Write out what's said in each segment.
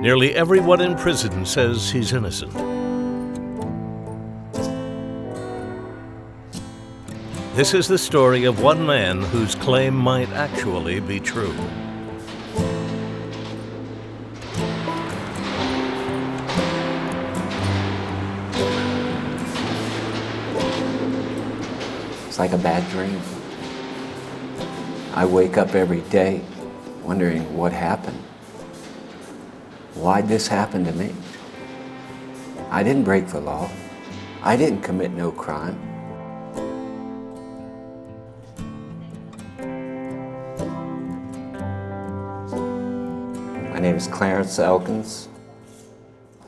Nearly everyone in prison says he's innocent. This is the story of one man whose claim might actually be true. It's like a bad dream. I wake up every day wondering what happened. Why'd this happen to me? I didn't break the law. I didn't commit no crime. My name is Clarence Elkins.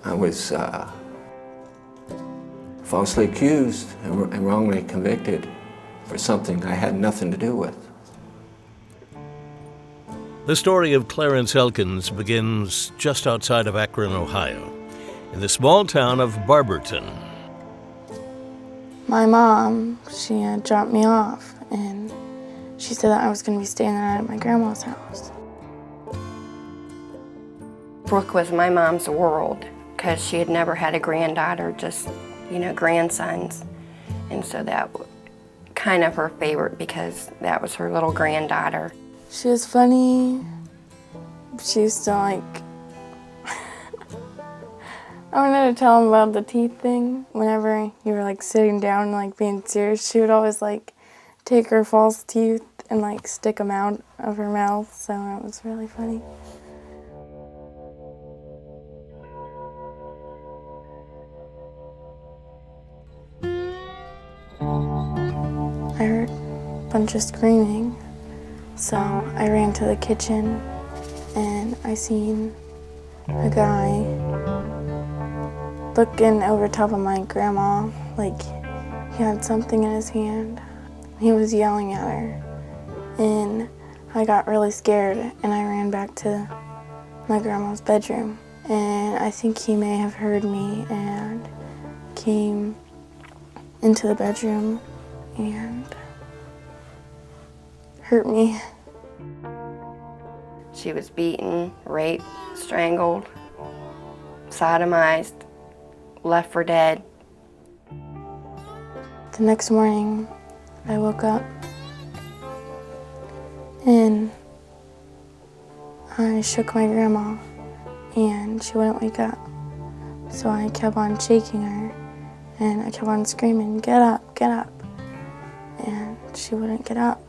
I was falsely accused and wrongly convicted for something I had nothing to do with. The story of Clarence Elkins begins just outside of Akron, Ohio, in the small town of Barberton. My mom, she had dropped me off, and she said that I was going to be staying the night at my grandma's house. Brooke was my mom's world because she had never had a granddaughter, just, grandsons. And so that was kind of her favorite because that was her little granddaughter. She was funny. She used to I wanted to tell him about the teeth thing. Whenever you were sitting down and being serious, she would always take her false teeth and stick them out of her mouth, so it was really funny. I heard a bunch of screaming, so I ran to the kitchen and I seen a guy looking over top of my grandma, like he had something in his hand. He was yelling at her, and I got really scared and I ran back to my grandma's bedroom. And I think he may have heard me and came into the bedroom and hurt me. She was beaten, raped, strangled, sodomized, left for dead. The next morning, I woke up and I shook my grandma and she wouldn't wake up. So I kept on shaking her and I kept on screaming, "Get up, get up." And she wouldn't get up.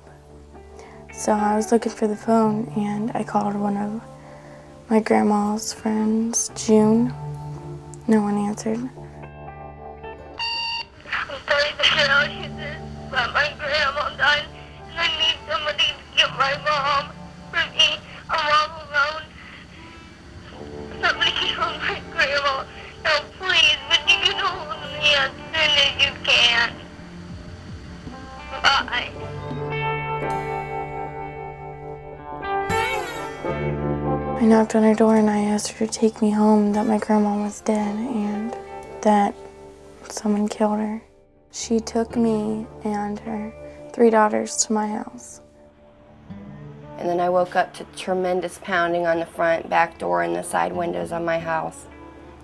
So I was looking for the phone and I called one of my grandma's friends, June. No one answered. I'm sorry to tell you this, but my grandma died and I need somebody to get my mom for me. I'm all alone. Somebody kill my grandma. No, please, but you can hold me as soon as you can. Bye. I knocked on her door and I asked her to take me home, that my grandma was dead and that someone killed her. She took me and her 3 daughters to my house. And then I woke up to tremendous pounding on the front, back door, and the side windows of my house.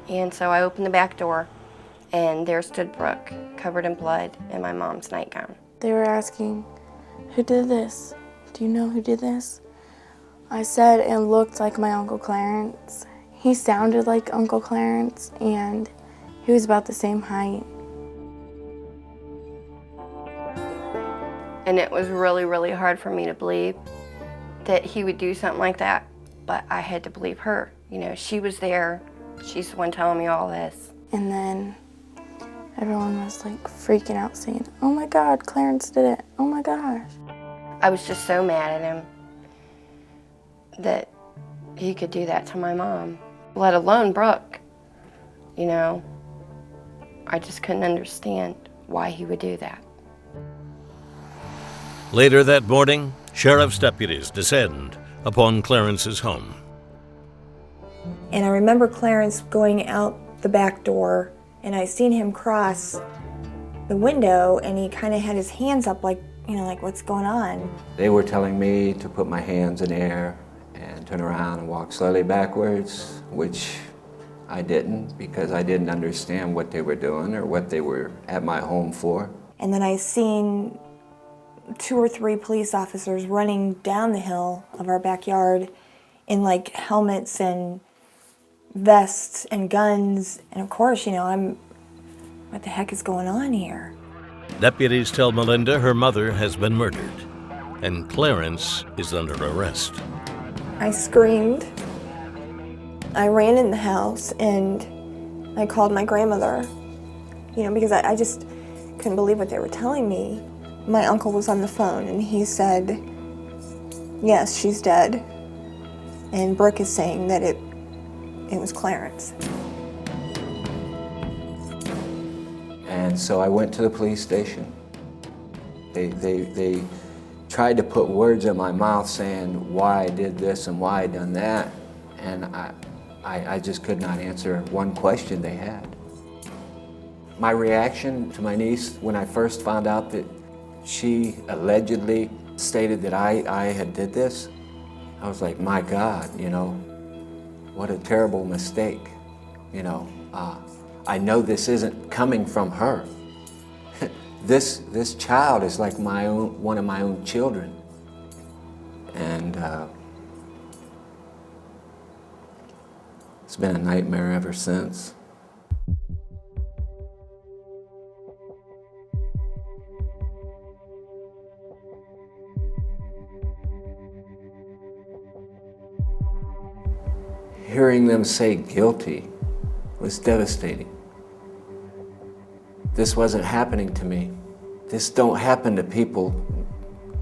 And so I opened the back door, and there stood Brooke, covered in blood, in my mom's nightgown. They were asking, "Who did this? Do you know who did this?" I said it looked like my Uncle Clarence. He sounded like Uncle Clarence, and he was about the same height. And it was really, really hard for me to believe that he would do something like that, but I had to believe her. She was there. She's the one telling me all this. And then everyone was freaking out saying, "Oh my God, Clarence did it, oh my gosh." I was just so mad at him that he could do that to my mom, let alone Brooke. I just couldn't understand why he would do that. Later that morning, sheriff's deputies descend upon Clarence's home. And I remember Clarence going out the back door, and I seen him cross the window, and he kind of had his hands up like what's going on? They were telling me to put my hands in air and turn around and walk slowly backwards, which I didn't, because I didn't understand what they were doing or what they were at my home for. And then I seen 2 or 3 police officers running down the hill of our backyard in like helmets and vests and guns. And of course, you know, what the heck is going on here? Deputies tell Melinda her mother has been murdered, and Clarence is under arrest. I screamed. I ran in the house and I called my grandmother, you know, because I just couldn't believe what they were telling me. My uncle was on the phone and he said, yes, she's dead. And Brooke is saying that it was Clarence. And so I went to the police station. They tried to put words in my mouth saying why I did this and why I done that. And I just could not answer one question they had. My reaction to my niece when I first found out that she allegedly stated that I had did this, I was like, my God, you know, what a terrible mistake. You know, I know this isn't coming from her. This child is like one of my own children. And it's been a nightmare ever since. Hearing them say guilty was devastating. This wasn't happening to me. This don't happen to people,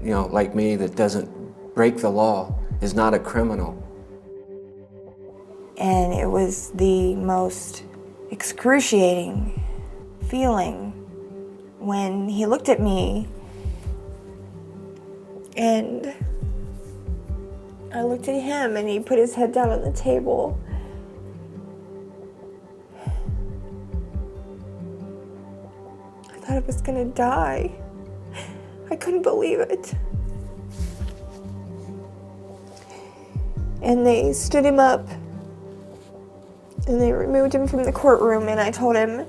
you know, like me that doesn't break the law, is not a criminal. And it was the most excruciating feeling when he looked at me and I looked at him and he put his head down on the table. I thought I was gonna die. I couldn't believe it. And they stood him up and they removed him from the courtroom, and I told him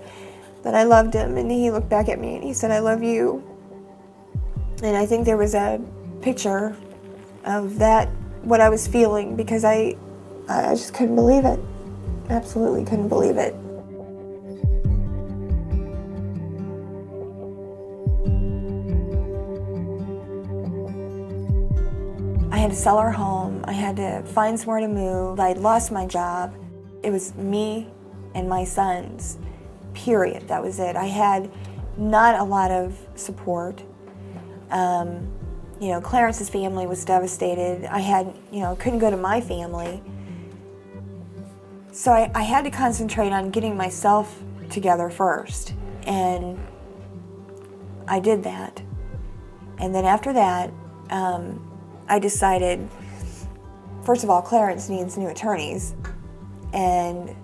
that I loved him, and he looked back at me and he said, I love you. And I think there was a picture of that, what I was feeling, because I just couldn't believe it. Absolutely couldn't believe it. I had to sell our home. I had to find somewhere to move. I'd lost my job. It was me and my sons, period. That was it. I had not a lot of support. You know, Clarence's family was devastated. I had, you know, couldn't go to my family. So I had to concentrate on getting myself together first. And I did that. And then after that, I decided, first of all, Clarence needs new attorneys, and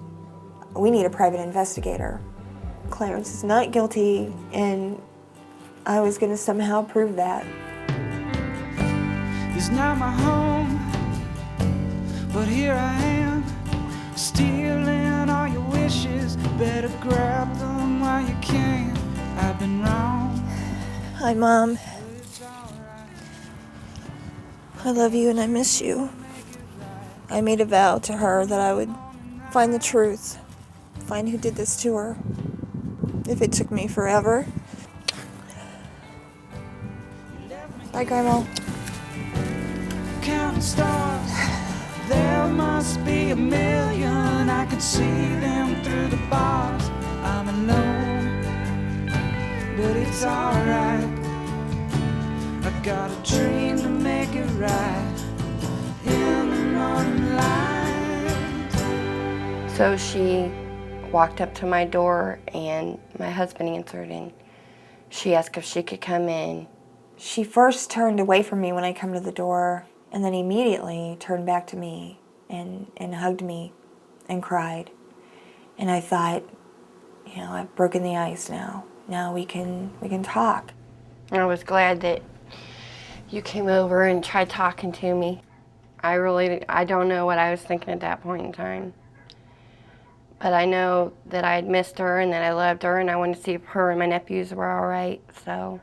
we need a private investigator. Clarence is not guilty, and I was going to somehow prove that. It's not my home, but here I am, stealing all your wishes. Better grab them while you can. I've been wrong. Hi, Mom. I love you and I miss you. I made a vow to her that I would find the truth, find who did this to her, if it took me forever. Bye, Grandma. Counting stars, there must be a million. I could see them through the bars. I'm alone, but it's alright. I got a dream to make it right in the morning light. So she walked up to my door and my husband answered, and she asked if she could come in. She first turned away from me when I come to the door, and then immediately turned back to me and hugged me and cried. And I thought, you know, I've broken the ice now. Now we can talk. And I was glad that you came over and tried talking to me. I don't know what I was thinking at that point in time. But I know that I had missed her and that I loved her and I wanted to see if her and my nephews were all right. So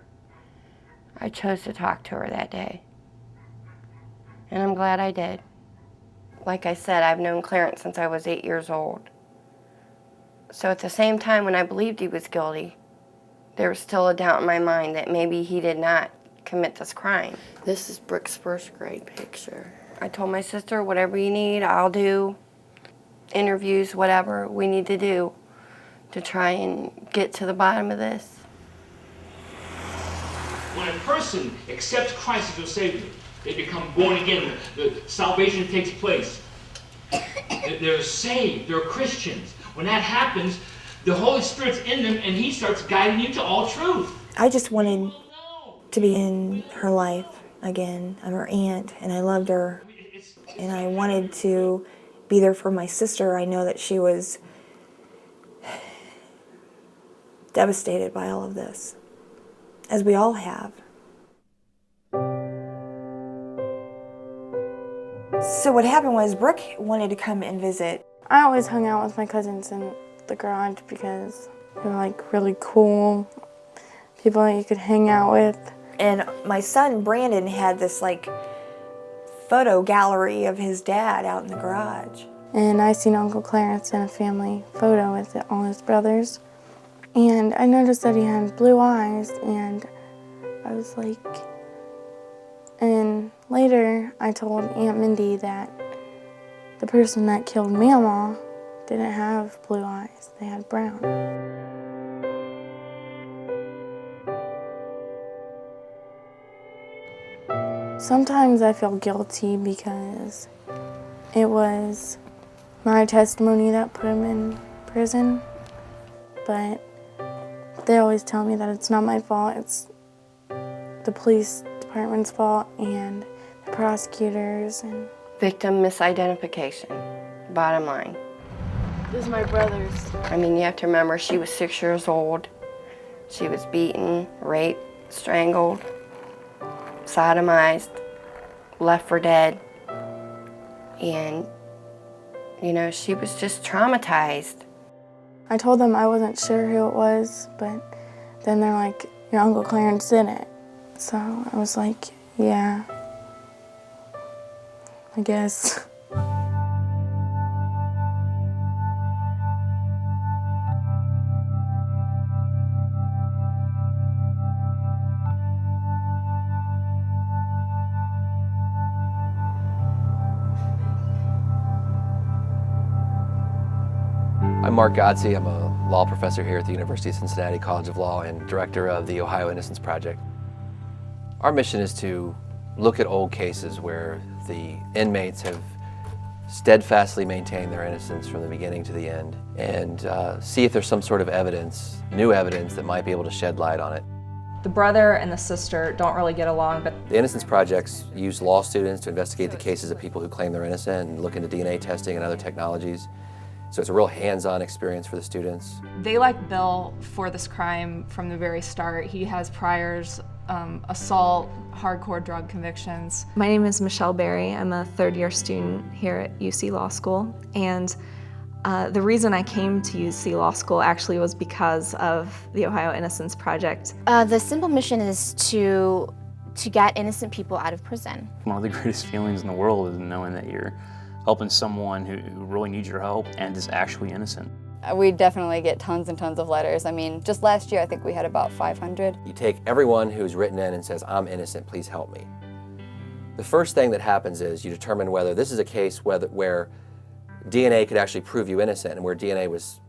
I chose to talk to her that day. And I'm glad I did. Like I said, I've known Clarence since I was 8 years old. So at the same time when I believed he was guilty, there was still a doubt in my mind that maybe he did not commit this crime. This is Brooke's first grade picture. I told my sister, whatever you need, I'll do. Interviews, whatever we need to do to try and get to the bottom of this. When a person accepts Christ as their Savior, they become born again. The salvation takes place. They're saved. They're Christians. When that happens, the Holy Spirit's in them, and He starts guiding you to all truth. I just wanted to be in her life again. I'm her aunt, and I loved her. And I wanted to be there for my sister. I know that she was devastated by all of this, as we all have. So what happened was Brooke wanted to come and visit. I always hung out with my cousins in the garage because they were like really cool people that you could hang out with. And my son Brandon had this like photo gallery of his dad out in the garage. And I seen Uncle Clarence in a family photo with all his brothers. And I noticed that he had blue eyes, and I was like, and later I told Aunt Mindy that the person that killed Mama didn't have blue eyes, they had brown. Sometimes I feel guilty because it was my testimony that put him in prison, but they always tell me that it's not my fault, it's the police department's fault and the prosecutors. And Victim misidentification, bottom line. this is my brother's. I mean, you have to remember she was 6 years old. She was beaten, raped, strangled, sodomized, left for dead. And, you know, she was just traumatized. I told them I wasn't sure who it was, but then they're like, your Uncle Clarence did it. So I was like, yeah, I guess. I'm Mark Godsey. I'm a law professor here at the University of Cincinnati College of Law and director of the Ohio Innocence Project. Our mission is to look at old cases where the inmates have steadfastly maintained their innocence from the beginning to the end and see if there's some sort of evidence, new evidence, that might be able to shed light on it. The brother and the sister don't really get along, but The Innocence Projects use law students to investigate the cases of people who claim they're innocent and look into DNA testing and other technologies. So it's a real hands-on experience for the students. they like Bill for this crime from the very start. He has priors, assault, hardcore drug convictions. My name is Michelle Berry. I'm a third-year student here at UC Law School, and the reason I came to UC Law School actually was because of the Ohio Innocence Project. The simple mission is to get innocent people out of prison. One of the greatest feelings in the world is knowing that you're helping someone who really needs your help and is actually innocent. We definitely get tons and tons of letters. I mean, just last year I think we had about 500. You take everyone who's written in and says, I'm innocent, please help me. The first thing that happens is you determine whether this is a case where DNA could actually prove you innocent and where it was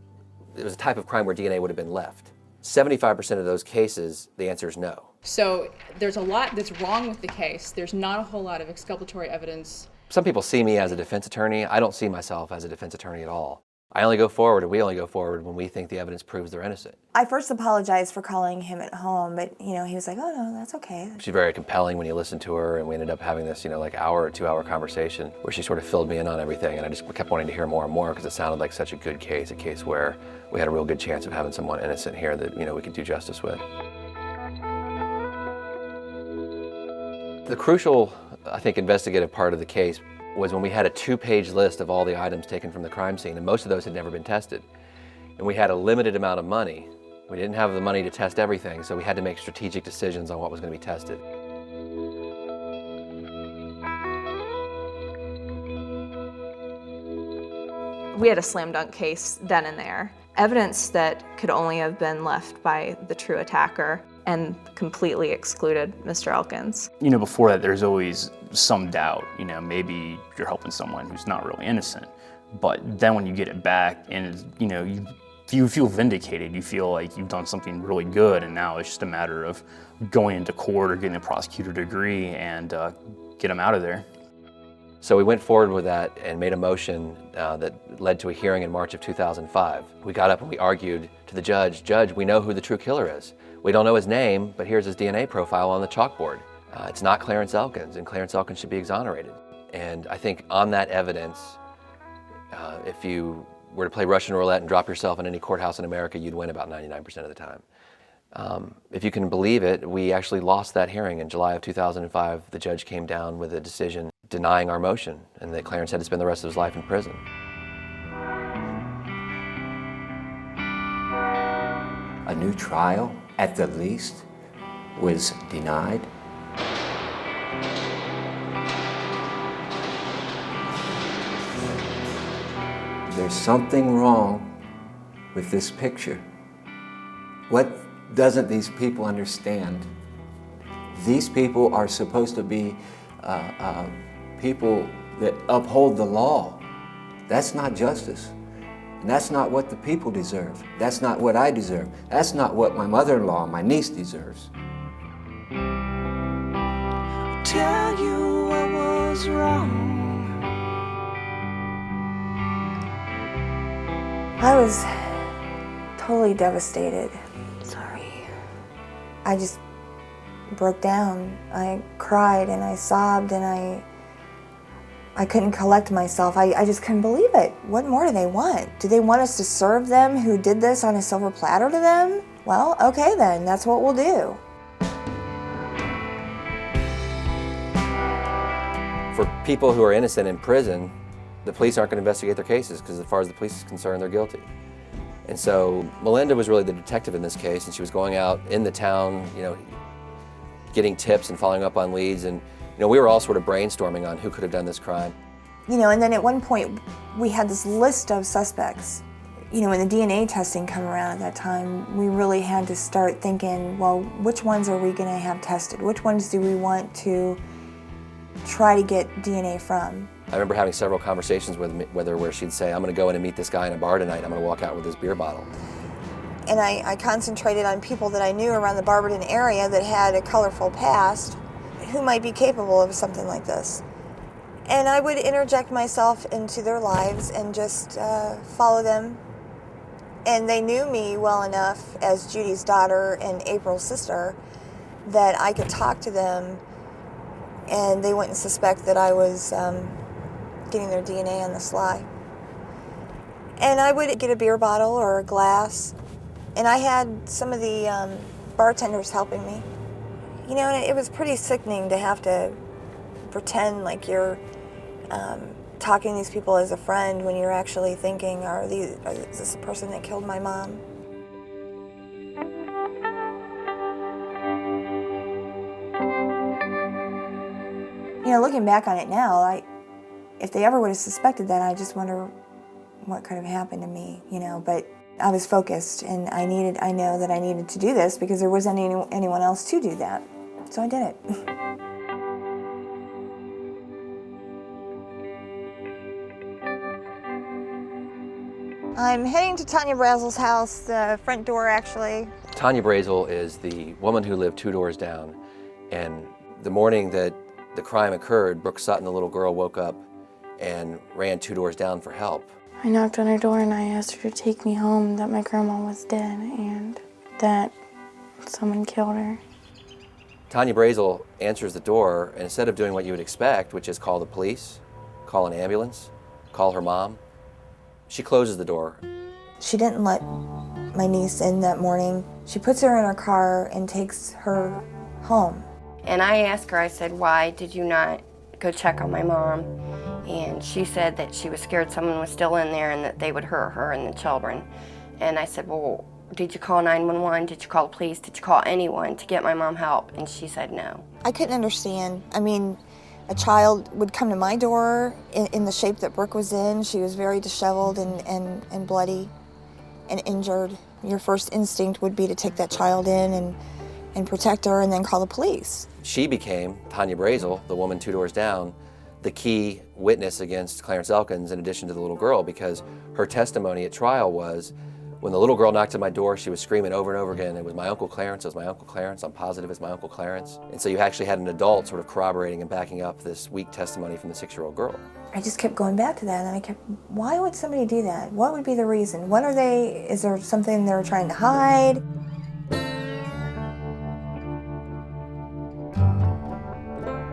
a type of crime where DNA would have been left. 75% of those cases, the answer is no. So there's a lot that's wrong with the case. There's not a whole lot of exculpatory evidence. Some people see me as a defense attorney. I don't see myself as a defense attorney at all. I only go forward, or we only go forward, when we think the evidence proves they're innocent. I first apologized for calling him at home, but he was like, oh no, that's okay. She's very compelling when you listen to her, and we ended up having this, like hour or 2 hour conversation where she sort of filled me in on everything, and I just kept wanting to hear more and more because it sounded like such a good case, a case where we had a real good chance of having someone innocent here that, we could do justice with. The crucial, I think, investigative part of the case was when we had a 2-page list of all the items taken from the crime scene, and most of those had never been tested. And we had a limited amount of money. We didn't have the money to test everything, so we had to make strategic decisions on what was going to be tested. We had a slam dunk case then and there. Evidence that could only have been left by the true attacker and completely excluded Mr. Elkins. You know, before that, there's always some doubt. You know, maybe you're helping someone who's not really innocent. But then when you get it back and, you know, you feel vindicated, you feel like you've done something really good, and now it's just a matter of going into court or getting a prosecutor to agree and get them out of there. So we went forward with that and made a motion that led to a hearing in March of 2005. We got up and we argued to the judge, "Judge, we know who the true killer is. We don't know his name, but here's his DNA profile on the chalkboard. It's not Clarence Elkins, and Clarence Elkins should be exonerated." And I think on that evidence, if you were to play Russian roulette and drop yourself in any courthouse in America, you'd win about 99% of the time. If you can believe it, we actually lost that hearing in July of 2005. The judge came down with a decision denying our motion, and that Clarence had to spend the rest of his life in prison. A new trial, at the least, was denied. There's something wrong with this picture. What doesn't these people understand? These people are supposed to be people that uphold the law. That's not justice. And that's not what the people deserve. That's not what I deserve. That's not what my mother-in-law, my niece deserves. Tell you what was wrong. I was totally devastated. Sorry. I just broke down. I cried and I sobbed and I couldn't collect myself. I just couldn't believe it. What more do they want? Do they want us to serve them who did this on a silver platter to them? Well, okay then, that's what we'll do. For people who are innocent in prison, the police aren't going to investigate their cases because as far as the police is concerned, they're guilty. And so Melinda was really the detective in this case, and she was going out in the town, you know, getting tips and following up on leads, and you know, we were all sort of brainstorming on who could have done this crime. You know, and then at one point we had this list of suspects. You know, when the DNA testing came around at that time, we really had to start thinking, well, which ones are we going to have tested? Which ones do we want to try to get DNA from? I remember having several conversations with her where she'd say, "I'm going to go in and meet this guy in a bar tonight. I'm going to walk out with this beer bottle." And I concentrated on people that I knew around the Barberton area that had a colorful past who might be capable of something like this. And I would interject myself into their lives and just follow them. And they knew me well enough as Judy's daughter and April's sister that I could talk to them and they wouldn't suspect that I was getting their DNA on the sly. And I would get a beer bottle or a glass, and I had some of the bartenders helping me. You know, and it was pretty sickening to have to pretend like you're talking to these people as a friend when you're actually thinking, is this the person that killed my mom? You know, looking back on it now, if they ever would have suspected that, I just wonder what could have happened to me, you know, but I was focused and I know that I needed to do this because there wasn't anyone else to do that. So I did it. I'm heading to Tanya Brazel's house, the front door actually. Tanya Brazel is the woman who lived 2 doors down, and the morning that the crime occurred, Brooke Sutton, the little girl, woke up and ran 2 doors down for help. I knocked on her door and I asked her to take me home, that my grandma was dead and that someone killed her. Tanya Brazel answers the door, and instead of doing what you would expect, which is call the police, call an ambulance, call her mom, she closes the door. She didn't let my niece in that morning. She puts her in her car and takes her home. And I asked her, I said, "Why did you not go check on my mom?" And she said that she was scared someone was still in there and that they would hurt her and the children. And I said, well, did you call 911? Did you call the police? Did you call anyone to get my mom help? And she said no. I couldn't understand. I mean, a child would come to my door in the shape that Brooke was in. She was very disheveled and bloody and injured. Your first instinct would be to take that child in and protect her and then call the police. She became, Tanya Brazel, the woman 2 doors down, the key witness against Clarence Elkins in addition to the little girl, because her testimony at trial was, when the little girl knocked at my door, she was screaming over and over again, it was my Uncle Clarence, it was my Uncle Clarence, I'm positive it's my Uncle Clarence. And so you actually had an adult sort of corroborating and backing up this weak testimony from the 6-year-old girl. I just kept going back to that, and I kept, why would somebody do that? What would be the reason? What are they, is there something they're trying to hide?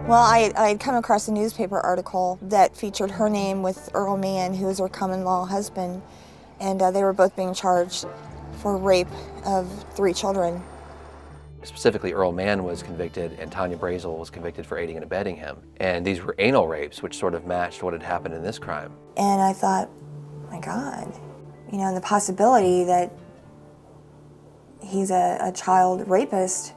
Well, I had come across a newspaper article that featured her name with Earl Mann, who was her common-law husband, and they were both being charged for rape of 3 children. Specifically, Earl Mann was convicted and Tanya Brazel was convicted for aiding and abetting him. And these were anal rapes, which sort of matched what had happened in this crime. And I thought, my God, you know, and the possibility that he's a child rapist,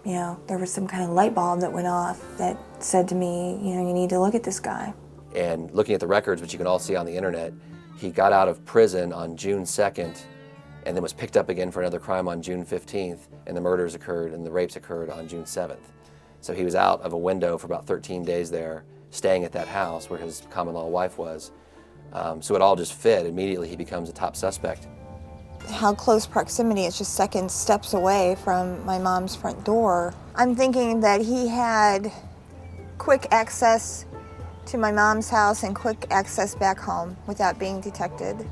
you know, there was some kind of light bulb that went off that said to me, you know, you need to look at this guy. And looking at the records, which you can all see on the internet, he got out of prison on June 2nd and then was picked up again for another crime on June 15th, and the murders occurred and the rapes occurred on June 7th. So he was out of a window for about 13 days there, staying at that house where his common-law wife was. So it all just fit. Immediately he becomes a top suspect. How close proximity, it's just seconds, steps away from my mom's front door. I'm thinking that he had quick access to my mom's house and quick access back home without being detected.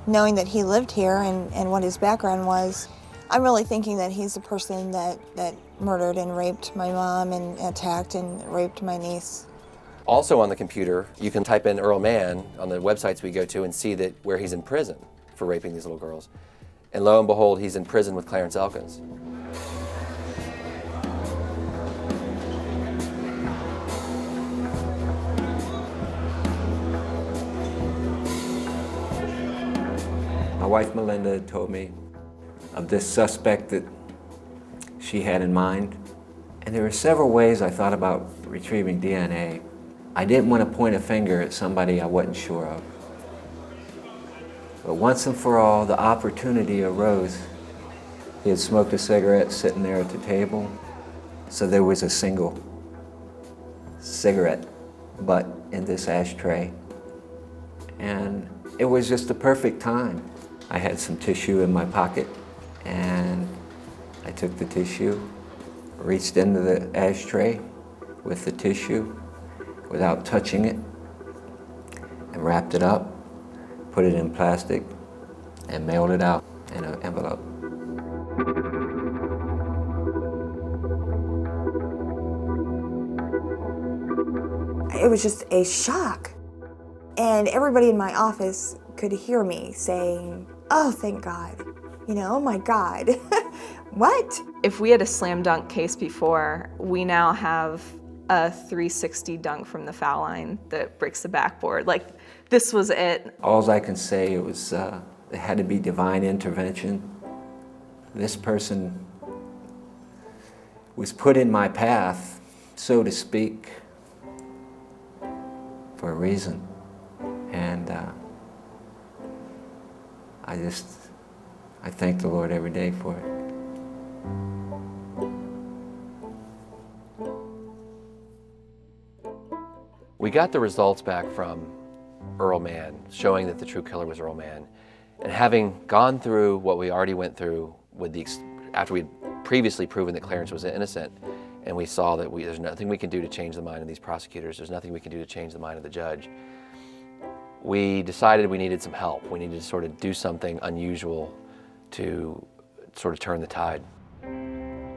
Knowing that he lived here and what his background was, I'm really thinking that he's the person that murdered and raped my mom and attacked and raped my niece. Also on the computer, you can type in Earl Mann on the websites we go to and see that where he's in prison for raping these little girls. And lo and behold, he's in prison with Clarence Elkins. My wife Melinda told me of this suspect that she had in mind. And there were several ways I thought about retrieving DNA. I didn't want to point a finger at somebody I wasn't sure of. But once and for all, the opportunity arose. He had smoked a cigarette sitting there at the table, so there was a single cigarette butt in this ashtray. And it was just the perfect time. I had some tissue in my pocket, and I took the tissue, reached into the ashtray with the tissue without touching it, and wrapped it up, put it in plastic, and mailed it out in an envelope. It was just a shock. And everybody in my office could hear me saying, oh, thank God. You know, oh my God. What? If we had a slam dunk case before, we now have a 360 dunk from the foul line that breaks the backboard. Like, this was it. All I can say, it had to be divine intervention. This person was put in my path, so to speak, for a reason. And I thank the Lord every day for it. We got the results back from Earl Mann, showing that the true killer was Earl Mann. And having gone through what we already went through after we had previously proven that Clarence was innocent, and we saw that there's nothing we can do to change the mind of these prosecutors, there's nothing we can do to change the mind of the judge, we decided we needed some help. We needed to sort of do something unusual to sort of turn the tide.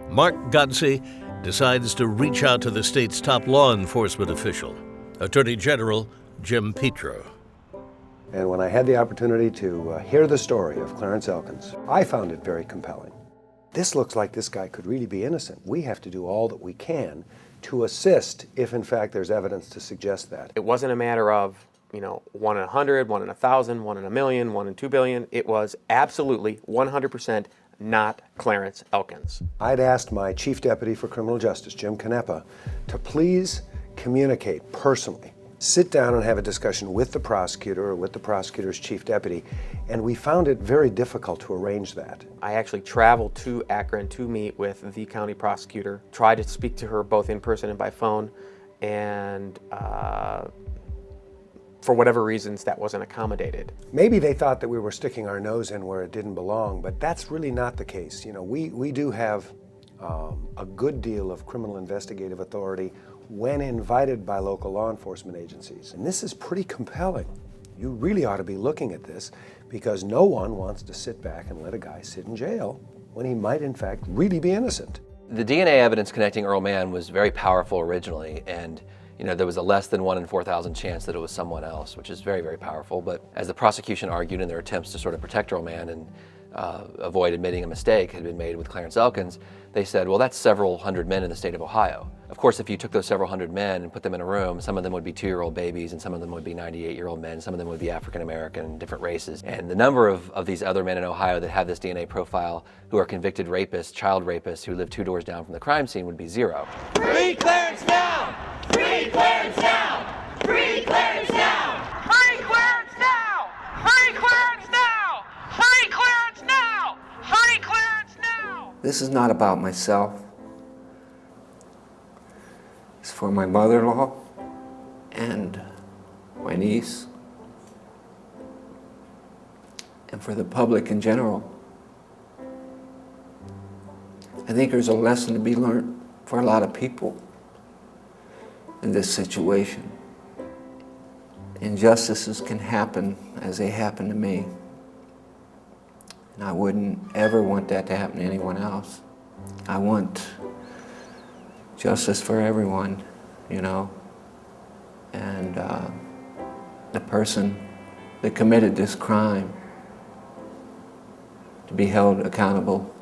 Mark Godsey decides to reach out to the state's top law enforcement official, Attorney General Jim Petro. And when I had the opportunity to hear the story of Clarence Elkins, I found it very compelling. This looks like this guy could really be innocent. We have to do all that we can to assist if in fact there's evidence to suggest that. It wasn't a matter of, 1 in 100, 1 in 1,000, 1 in a million, 1 in 2 billion. It was absolutely 100% not Clarence Elkins. I'd asked my Chief Deputy for Criminal Justice, Jim Canepa, to please communicate personally, sit down and have a discussion with the prosecutor or with the prosecutor's chief deputy, and we found it very difficult to arrange that. I actually traveled to Akron to meet with the county prosecutor, tried to speak to her both in person and by phone, and for whatever reasons, that wasn't accommodated. Maybe they thought that we were sticking our nose in where it didn't belong, but that's really not the case. We do have a good deal of criminal investigative authority when invited by local law enforcement agencies. And this is pretty compelling. You really ought to be looking at this because no one wants to sit back and let a guy sit in jail when he might in fact really be innocent. The DNA evidence connecting Earl Mann was very powerful originally, and there was a less than 1 in 4,000 chance that it was someone else, which is very, very powerful. But as the prosecution argued in their attempts to sort of protect Earl Mann and avoid admitting a mistake had been made with Clarence Elkins, they said, well, that's several hundred men in the state of Ohio. Of course, if you took those several hundred men and put them in a room, some of them would be 2-year-old babies and some of them would be 98-year-old men, some of them would be African-American, different races. And the number of these other men in Ohio that have this DNA profile who are convicted rapists, child rapists, who live 2 doors down from the crime scene would be 0. Free Clarence now! Free Clarence now! Free Clarence now! Free Clarence now! Free Clarence now! Free Clarence now! Free Clarence now! This is not about myself. It's for my mother-in-law and my niece and for the public in general. I think there's a lesson to be learned for a lot of people in this situation. Injustices can happen as they happen to me. And I wouldn't ever want that to happen to anyone else. I want justice for everyone, and the person that committed this crime to be held accountable.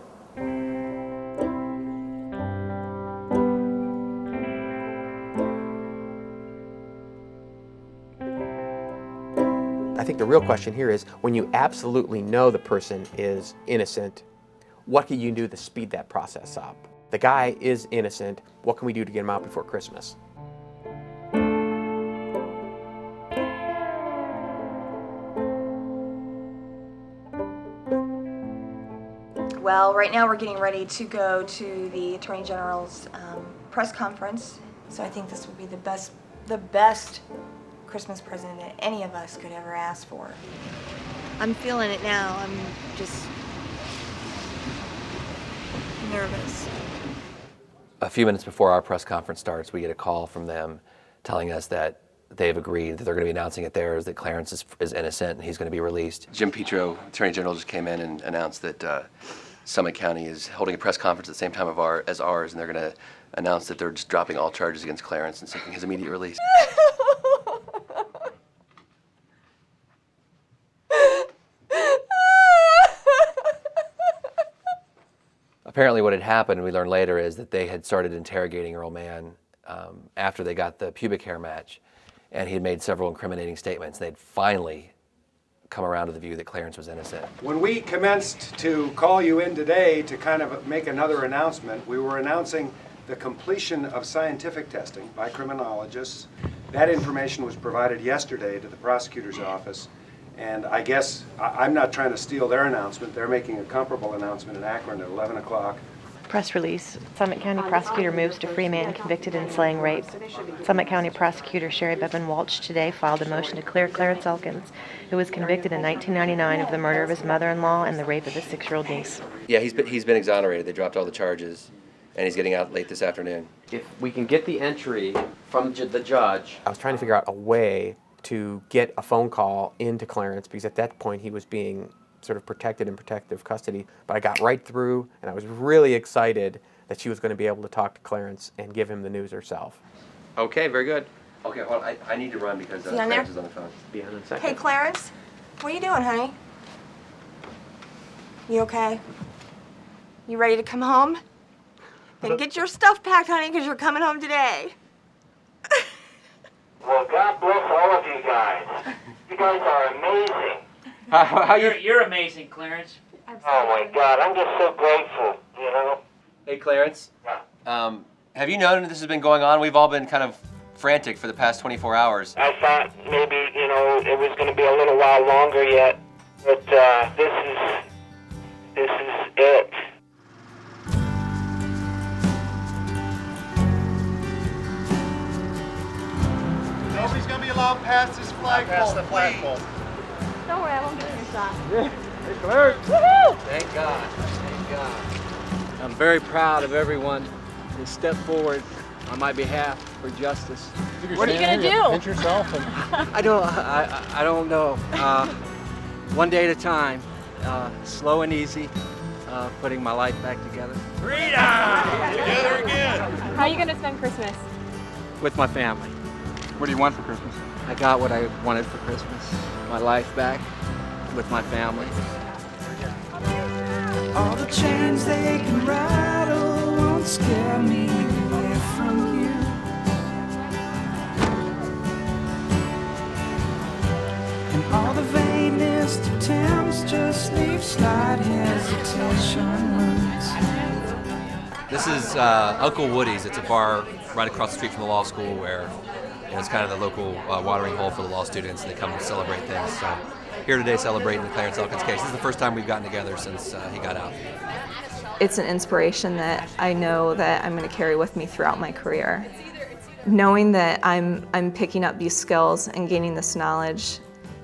I think the real question here is, when you absolutely know the person is innocent, what can you do to speed that process up? The guy is innocent. What can we do to get him out before Christmas? Well, right now we're getting ready to go to the Attorney General's press conference, so I think this would be the best Christmas present that any of us could ever ask for. I'm feeling it now. I'm just nervous. A few minutes before our press conference starts, we get a call from them telling us that they've agreed that they're going to be announcing it theirs, that Clarence is innocent and he's going to be released. Jim Petro, Attorney General, just came in and announced that Summit County is holding a press conference at the same time as ours, and they're going to announce that they're just dropping all charges against Clarence and seeking his immediate release. Apparently what had happened, we learned later, is that they had started interrogating Earl Mann after they got the pubic hair match, and he had made several incriminating statements. They'd finally come around to the view that Clarence was innocent. When we commenced to call you in today to kind of make another announcement, we were announcing the completion of scientific testing by criminologists. That information was provided yesterday to the prosecutor's office, and I guess I'm not trying to steal their announcement. They're making a comparable announcement in Akron at 11 o'clock. Press release. Summit County prosecutor moves to free man convicted in slaying rape. Summit County prosecutor Sherry Bevan Walsh today filed a motion to clear Clarence Elkins, who was convicted in 1999 of the murder of his mother-in-law and the rape of his 6-year-old niece. Yeah, he's been exonerated. They dropped all the charges, and he's getting out late this afternoon. If we can get the entry from the judge. I was trying to figure out a way to get a phone call into Clarence, because at that point he was being sort of protected in protective custody, but I got right through, and I was really excited that she was going to be able to talk to Clarence and give him the news herself. Okay, very good. Okay, well, I need to run because Clarence is on the phone. Be on in a second. Hey, Clarence, what are you doing, honey? You okay? You ready to come home? Then get your stuff packed, honey, because you're coming home today. Well, God bless all of you guys. You guys are amazing. You're amazing, Clarence. Oh my God, I'm just so grateful, you know? Hey, Clarence. Have you known this has been going on? We've all been kind of frantic for the past 24 hours. I thought maybe, you know, it was going to be a little while longer yet, but this is it. Nobody's going to be allowed past this flagpole. the flagpole. Don't worry, I won't give you a shot. Hey, Clarence. Woohoo! Thank God. Thank God. I'm very proud of everyone who stepped forward on my behalf for justice. What are you gonna do? Pinch yourself and... I don't know. One day at a time, slow and easy, putting my life back together. Freedom! Together again. How are you gonna spend Christmas? With my family. What do you want for Christmas? I got what I wanted for Christmas. My life back with my family. All the chains they can rattle won't scare me away from you. And all the vainest attempts just leave slight hesitation wounds. This is Uncle Woody's. It's a bar right across the street from the law school where it's kind of the local watering hole for the law students, and they come to celebrate things. So here today celebrating the Clarence Elkins case. This is the first time we've gotten together since he got out. It's an inspiration that I know that I'm going to carry with me throughout my career. Knowing that I'm picking up these skills and gaining this knowledge,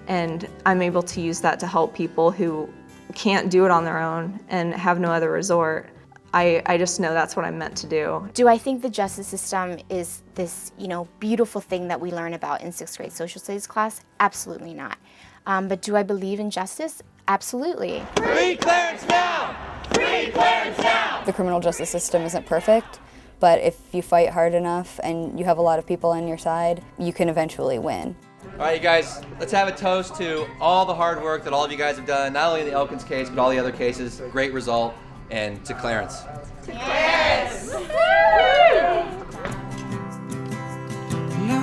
and I'm able to use that to help people who can't do it on their own and have no other resort. I just know that's what I'm meant to do. Do I think the justice system is this, beautiful thing that we learn about in 6th grade social studies class? Absolutely not. But do I believe in justice? Absolutely. Free Clarence now! Free Clarence now! The criminal justice system isn't perfect, but if you fight hard enough and you have a lot of people on your side, you can eventually win. All right, you guys, let's have a toast to all the hard work that all of you guys have done, not only in the Elkins case, but all the other cases. Great result. And to Clarence. Yes! I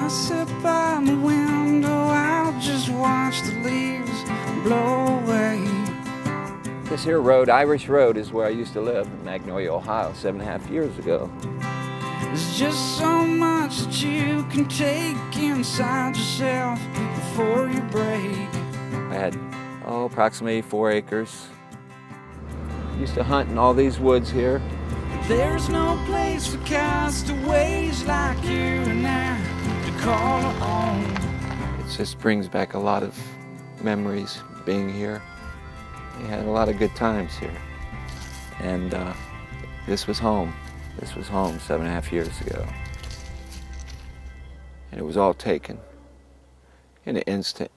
sit by my window, I'll just watch the leaves blow away. This here road, Irish Road, is where I used to live in Magnolia, Ohio, 7.5 years ago. There's just so much that you can take inside yourself before you break. I had, approximately 4 acres. Used to hunt in all these woods here. There's no place for castaways like you and I to call home. It just brings back a lot of memories being here. We had a lot of good times here. And this was home. This was home 7.5 years ago. And it was all taken in an instant.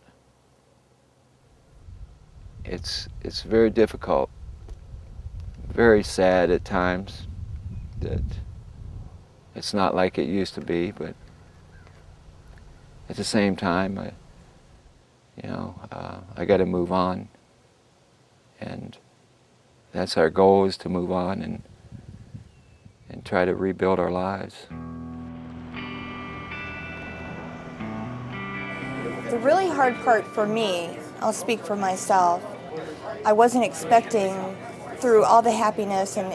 It's very difficult. Very sad at times that it's not like it used to be, but at the same time, I got to move on, and that's our goal, is to move on and try to rebuild our lives. The really hard part for me, I'll speak for myself, I wasn't expecting, through all the happiness and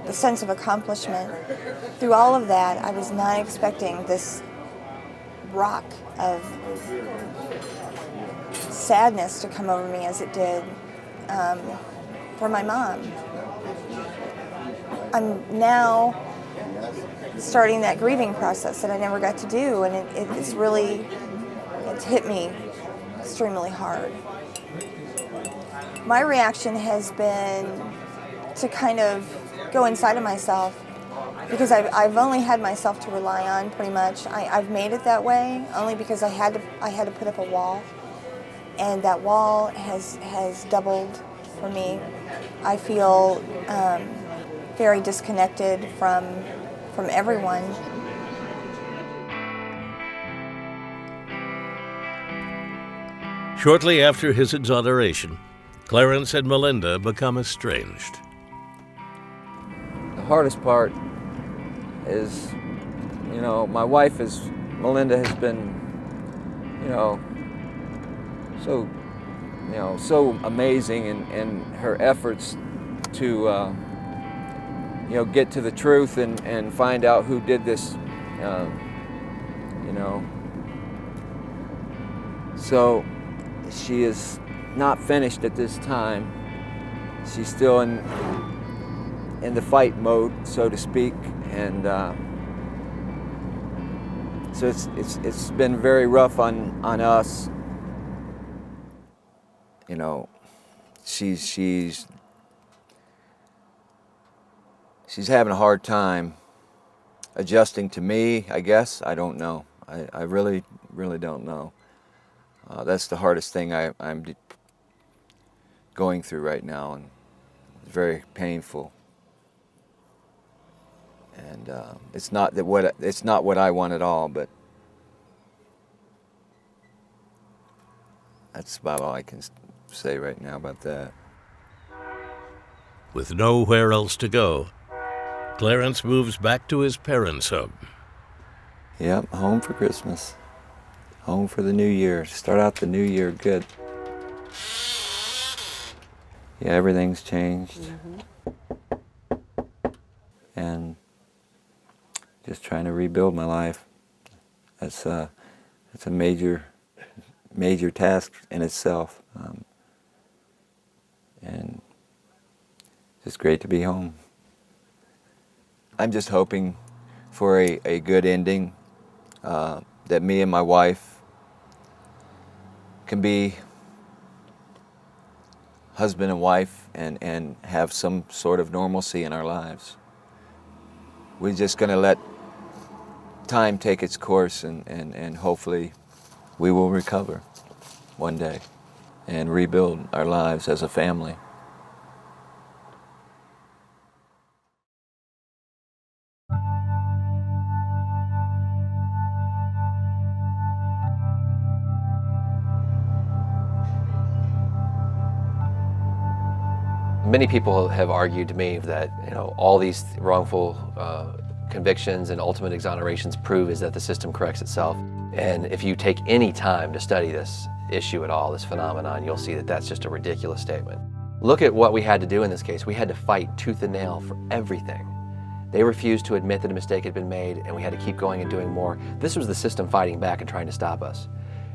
the sense of accomplishment, through all of that, I was not expecting this rock of sadness to come over me as it did for my mom. I'm now starting that grieving process that I never got to do, and it's hit me extremely hard. My reaction has been to kind of go inside of myself, because I've only had myself to rely on, pretty much. I've made it that way only because I had to put up a wall, and that wall has doubled for me. I feel very disconnected from everyone. Shortly after his exoneration, Clarence and Melinda become estranged. The hardest part is, you know, my wife Melinda has been, you know, so amazing in her efforts to, you know, get to the truth and find out who did this, you know. So she is not finished at this time. She's still in the fight mode, so to speak, and so it's been very rough on us. You know, she's having a hard time adjusting to me, I guess. I don't know. I really don't know. That's the hardest thing I'm going through right now, and it's very painful. And it's not what I want at all, but that's about all I can say right now about that. With nowhere else to go, Clarence moves back to his parents' home. Yep, home for Christmas. Home for the new year. Start out the new year good. Yeah, everything's changed. And just trying to rebuild my life. It's a major task in itself. And just great to be home. I'm just hoping for a good ending, that me and my wife can be husband and wife and have some sort of normalcy in our lives. We're just going to let time take its course and hopefully we will recover one day and rebuild our lives as a family. Many people have argued to me that, you know, all these wrongful convictions and ultimate exonerations prove is that the system corrects itself. And if you take any time to study this issue at all, this phenomenon, you'll see that that's just a ridiculous statement. Look at what we had to do in this case. We had to fight tooth and nail for everything. They refused to admit that a mistake had been made, and we had to keep going and doing more. This was the system fighting back and trying to stop us.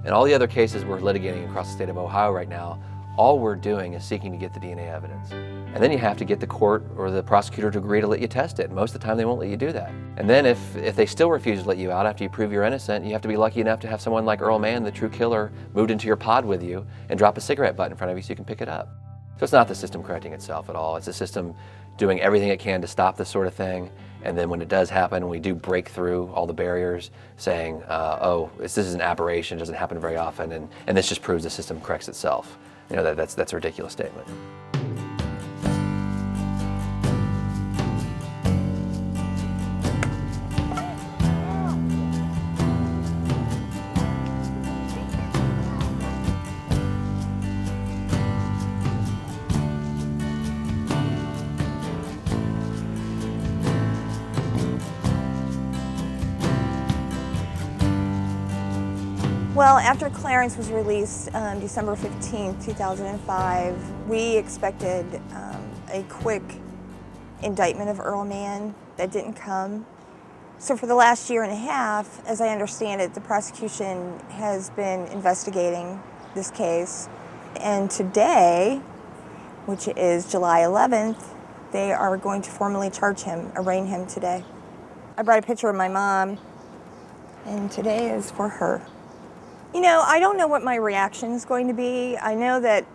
And all the other cases we're litigating across the state of Ohio right now, all we're doing is seeking to get the DNA evidence. And then you have to get the court or the prosecutor to agree to let you test it. Most of the time they won't let you do that. And then if they still refuse to let you out after you prove you're innocent, you have to be lucky enough to have someone like Earl Mann, the true killer, moved into your pod with you and drop a cigarette butt in front of you so you can pick it up. So it's not the system correcting itself at all. It's the system doing everything it can to stop this sort of thing. And then when it does happen, we do break through all the barriers, saying, oh, this is an aberration, it doesn't happen very often, and this just proves the system corrects itself. You know, that's a ridiculous statement. Well, after Clarence was released December 15, 2005, we expected a quick indictment of Earl Mann. That didn't come. So for the last year and a half, as I understand it, the prosecution has been investigating this case. And today, which is July 11th, they are going to formally charge him, arraign him today. I brought a picture of my mom, and today is for her. You know, I don't know what my reaction is going to be. I know that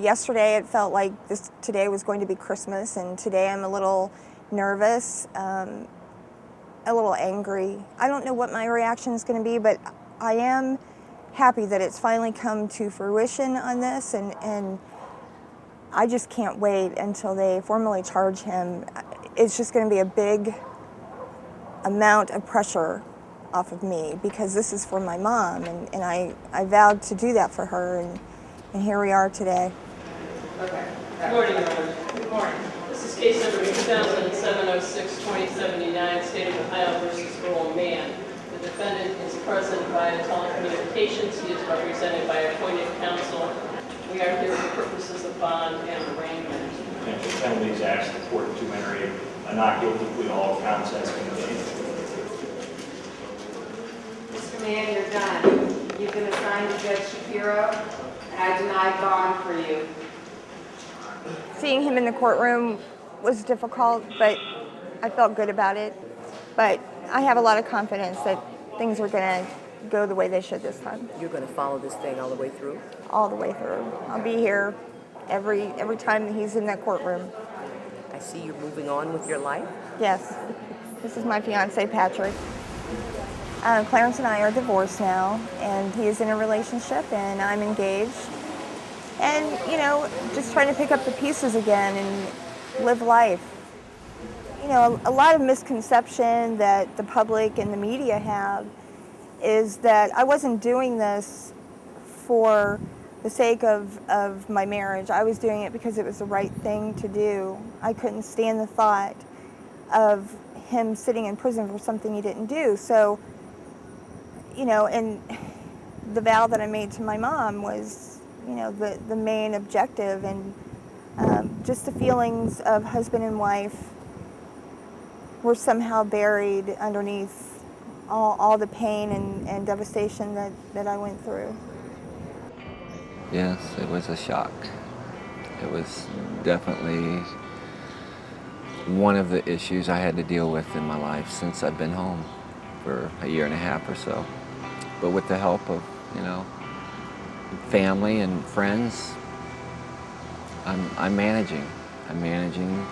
yesterday it felt like today was going to be Christmas, and today I'm a little nervous, a little angry. I don't know what my reaction is going to be, but I am happy that it's finally come to fruition on this, and I just can't wait until they formally charge him. It's just going to be a big amount of pressure off of me, because this is for my mom, and I vowed to do that for her, and here we are today. Okay. Good morning, Elkins. Good morning. This is Case number 2007-06-2079, State of Ohio versus Earl Mann. The defendant is present via telecommunications. He is represented by appointed counsel. We are here for purposes of bond and arraignment. Potential penalties ask the court to enter a not guilty plea to all counts as contained. Mr. Mann, you're done. You've been assigned to Judge Shapiro, and I denied bond for you. Seeing him in the courtroom was difficult, but I felt good about it. But I have a lot of confidence that things are going to go the way they should this time. You're going to follow this thing all the way through? All the way through. I'll be here every time that he's in that courtroom. I see you're moving on with your life? Yes. This is my fiance, Patrick. Clarence and I are divorced now, and he is in a relationship, and I'm engaged. And, you know, just trying to pick up the pieces again and live life. You know, a lot of misconception that the public and the media have is that I wasn't doing this for the sake of my marriage. I was doing it because it was the right thing to do. I couldn't stand the thought of him sitting in prison for something he didn't do. So, you know, and the vow that I made to my mom was, you know, the main objective, and just the feelings of husband and wife were somehow buried underneath all the pain and devastation that I went through. Yes, it was a shock. It was definitely one of the issues I had to deal with in my life since I've been home for a year and a half or so. But with the help of, you know, family and friends, I'm managing. I'm managing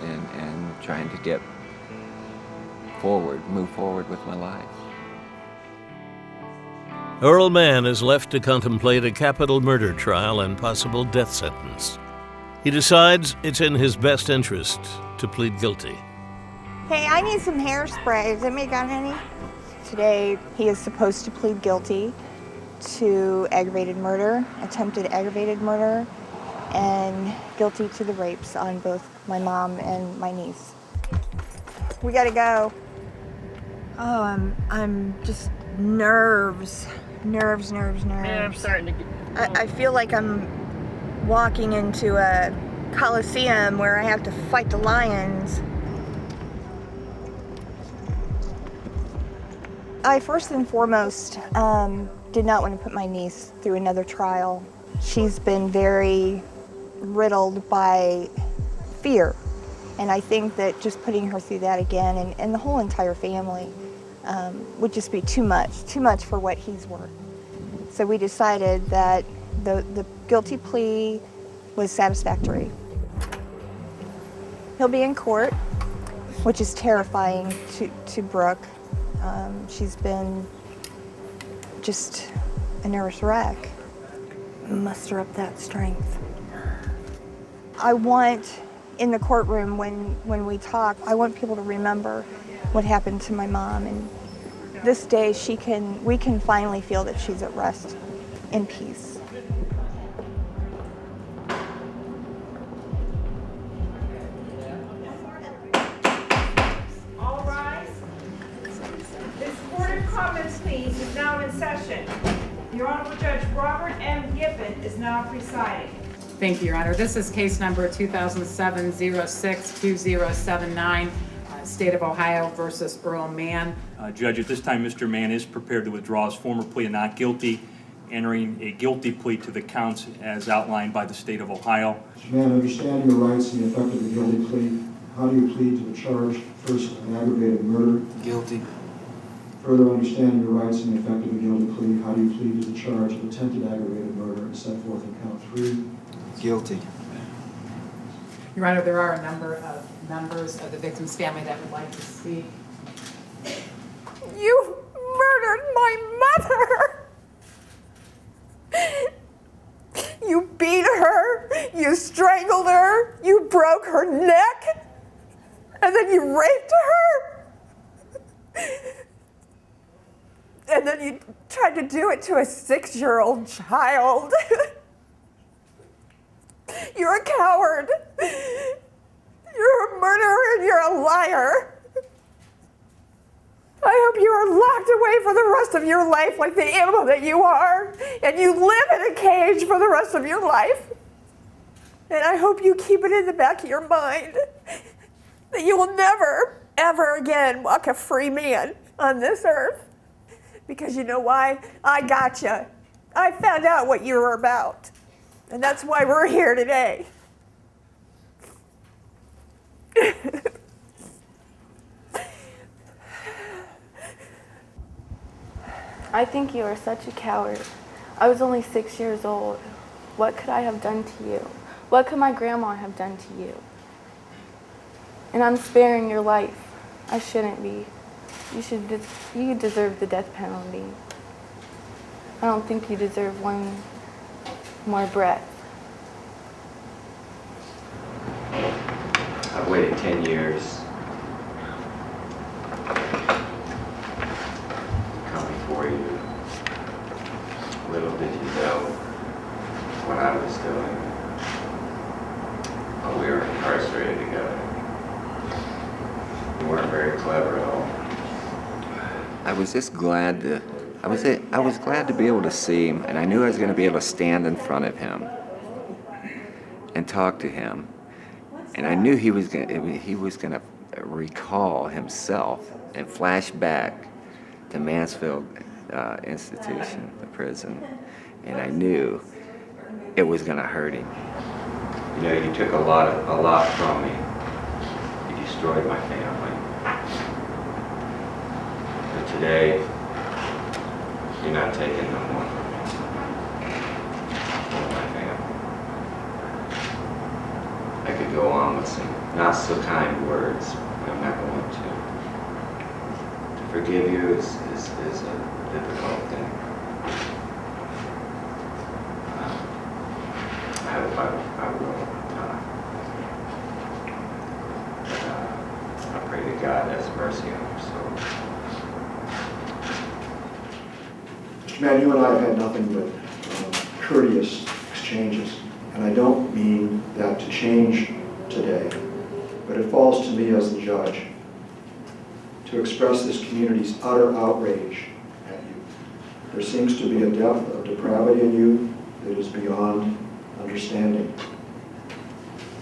and trying to get move forward with my life. Earl Mann is left to contemplate a capital murder trial and possible death sentence. He decides it's in his best interest to plead guilty. Hey, I need some hairspray. Has anybody got any? Today, he is supposed to plead guilty to aggravated murder, attempted aggravated murder, and guilty to the rapes on both my mom and my niece. We gotta go. Oh, I'm just nerves. Nerves. Man, I'm starting to get... I feel like I'm walking into a coliseum where I have to fight the lions. I first and foremost did not want to put my niece through another trial. She's been very riddled by fear, and I think that just putting her through that again, and the whole entire family, would just be too much for what he's worth. So we decided that the guilty plea was satisfactory. He'll be in court, which is terrifying to Brooke. She's been just a nervous wreck. Muster up that strength. I want, in the courtroom when we talk, I want people to remember what happened to my mom, and this day we can finally feel that she's at rest in peace. All rise. This Court of Commons, please, is now in session. Your Honorable Judge Robert M. Gibbon is now presiding. Thank you, Your Honor. This is case number 2007-06-2079, State of Ohio versus Earl Mann. Judge, at this time, Mr. Mann is prepared to withdraw his former plea of not guilty, entering a guilty plea to the counts as outlined by the State of Ohio. Mr. Mann, understanding your rights and the effect of the guilty plea, how do you plead to the charge, first, of an aggravated murder? Guilty. Further understanding your rights and the effect of the guilty plea, how do you plead to the charge of attempted aggravated murder as set forth in count 3? Guilty. Your Honor, there are a number of members of the victim's family that would like to speak. You murdered my mother! You beat her, you strangled her, you broke her neck, and then you raped her? And then you tried to do it to a 6-year-old child. You're a coward. You're a murderer and you're a liar. I hope you are locked away for the rest of your life like the animal that you are, and you live in a cage for the rest of your life. And I hope you keep it in the back of your mind that you will never, ever again walk a free man on this earth. Because you know why? I got you. I found out what you were about. And that's why we're here today. I think you are such a coward. I was only 6 years old. What could I have done to you? What could my grandma have done to you? And I'm sparing your life. I shouldn't be. You deserve the death penalty. I don't think you deserve one more breath. I've waited 10 years. For you. Little did you know what I was doing. But we were incarcerated together. We weren't very clever at all. I was just glad to. I was glad to be able to see him, and I knew I was going to be able to stand in front of him and talk to him, and I knew he was going to recall himself and flash back to Mansfield Institution, the prison, and I knew it was going to hurt him. You know, you took a lot from me. You destroyed my family. But today, you're not taking no more from me. Or my family. I could go on with some not so kind words, but I'm not going to. Forgive you is a difficult thing. I hope I will. I pray to God has mercy on your soul. Mr. Mann, you and I have had nothing but courteous exchanges, and I don't mean that to change today, but it falls to me as the judge to express this community's utter outrage at you. There seems to be a depth of depravity in you that is beyond understanding.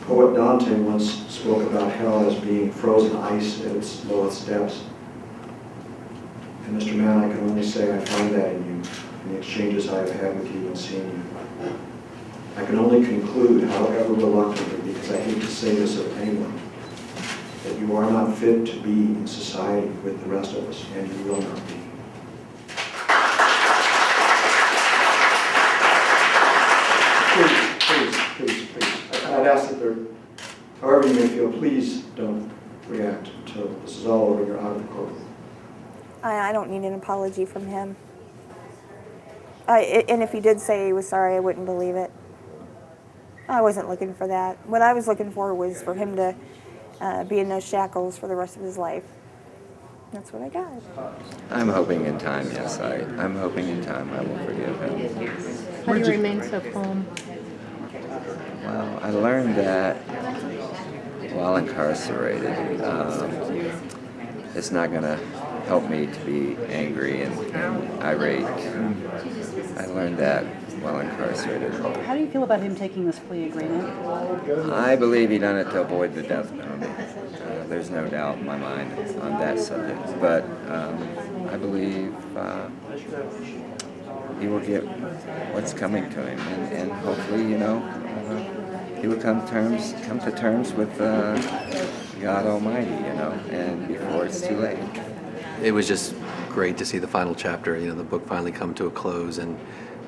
Poet Dante once spoke about hell as being frozen ice at its lowest depths. And Mr. Mann, I can only say I find that in you, in the exchanges I have had with you and seen you. I can only conclude, however reluctantly, because I hate to say this of anyone, that you are not fit to be in society with the rest of us, and you will not be. Please. I'd ask that there, however you may feel, please don't react until this is all over and you're out of the courtroom. I don't need an apology from him. And if he did say he was sorry, I wouldn't believe it. I wasn't looking for that. What I was looking for was for him to be in those shackles for the rest of his life. That's what I got. I'm hoping in time, yes. I'm hoping in time I will forgive him. How do you remain so calm? Well, I learned that while incarcerated, it's not going to help me to be angry and irate. I learned that while incarcerated. How do you feel about him taking this plea agreement? I believe he done it to avoid the death penalty. There's no doubt in my mind on that subject. But I believe he will get what's coming to him, and hopefully, he will come to terms with God Almighty, and before it's too late. It was just great to see the final chapter, the book finally come to a close, and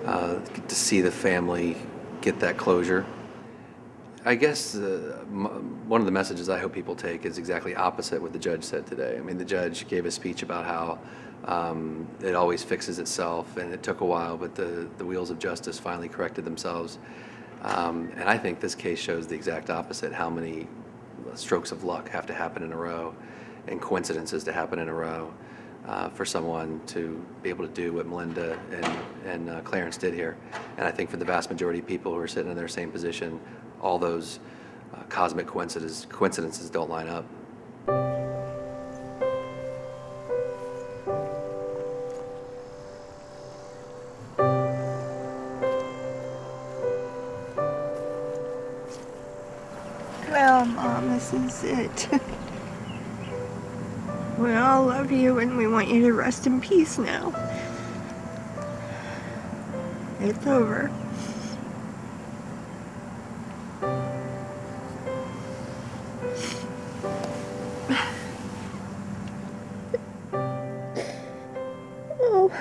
to see the family get that closure. I guess one of the messages I hope people take is exactly opposite what the judge said today. I mean, the judge gave a speech about how it always fixes itself, and it took a while, but the wheels of justice finally corrected themselves. And I think this case shows the exact opposite, how many strokes of luck have to happen in a row and coincidences to happen in a row for someone to be able to do what Melinda and Clarence did here. And I think for the vast majority of people who are sitting in their same position, all those cosmic coincidences don't line up. Well, Mom, this is it. We all love you and we want you to rest in peace now. It's over. Oh.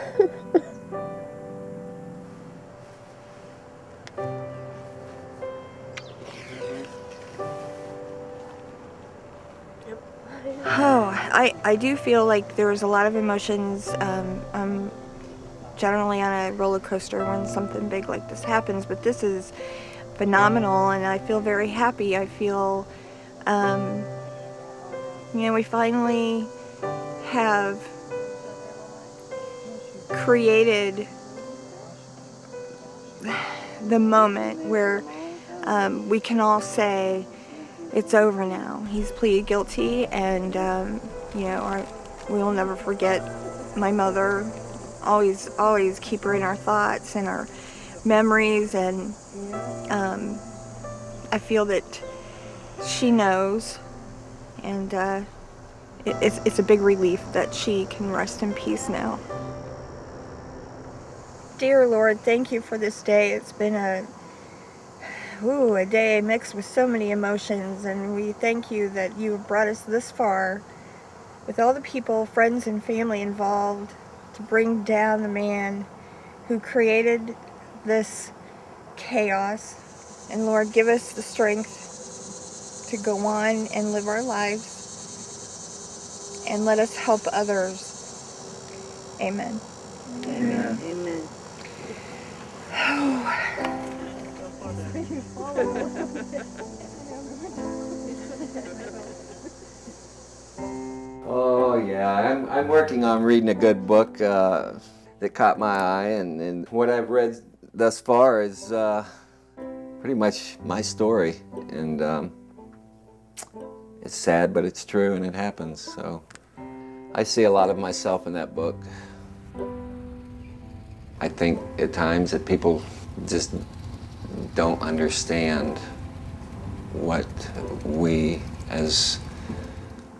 Oh, I do feel like there's a lot of emotions. I'm generally on a roller coaster when something big like this happens, but this is phenomenal and I feel very happy. I feel, we finally have created the moment where we can all say, it's over now. He's pleaded guilty, and we'll never forget my mother. Always keep her in our thoughts and our memories, and I feel that she knows, and it's a big relief that she can rest in peace now. Dear Lord, thank you for this day. It's been a day mixed with so many emotions, and we thank you that you have brought us this far with all the people, friends and family involved to bring down the man who created this chaos. And Lord, give us the strength to go on and live our lives, and let us help others. Amen. Amen. Amen. Oh yeah, I'm working on reading a good book that caught my eye, and what I've read thus far is pretty much my story, and it's sad, but it's true, and it happens. So I see a lot of myself in that book. I think at times that people just don't understand what we as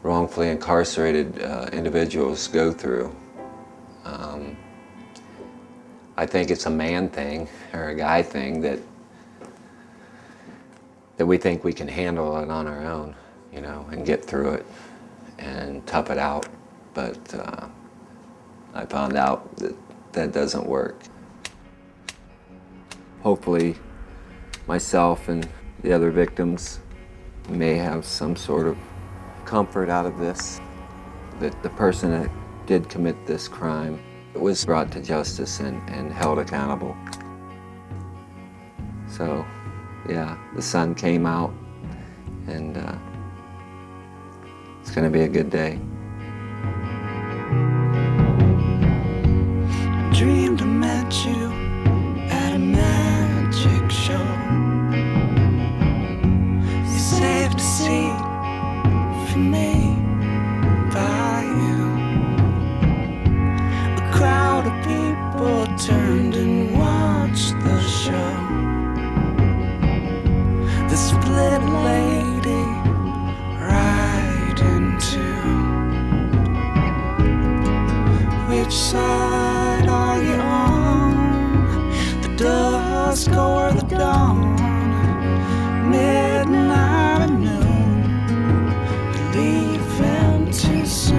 wrongfully incarcerated individuals go through. I think it's a man thing or a guy thing that we think we can handle it on our own, and get through it and tough it out. But I found out that doesn't work. Hopefully, myself and the other victims may have some sort of comfort out of this, that the person that did commit this crime was brought to justice and held accountable. So, yeah, the sun came out, and it's gonna be a good day. Dreamed I met you at a magic show. You saved a seat for me by you. A crowd of people turned and watched the show. The split lady right in two. Which side are you on? The dusk or the dawn? Midnight or noon? Leaving too soon.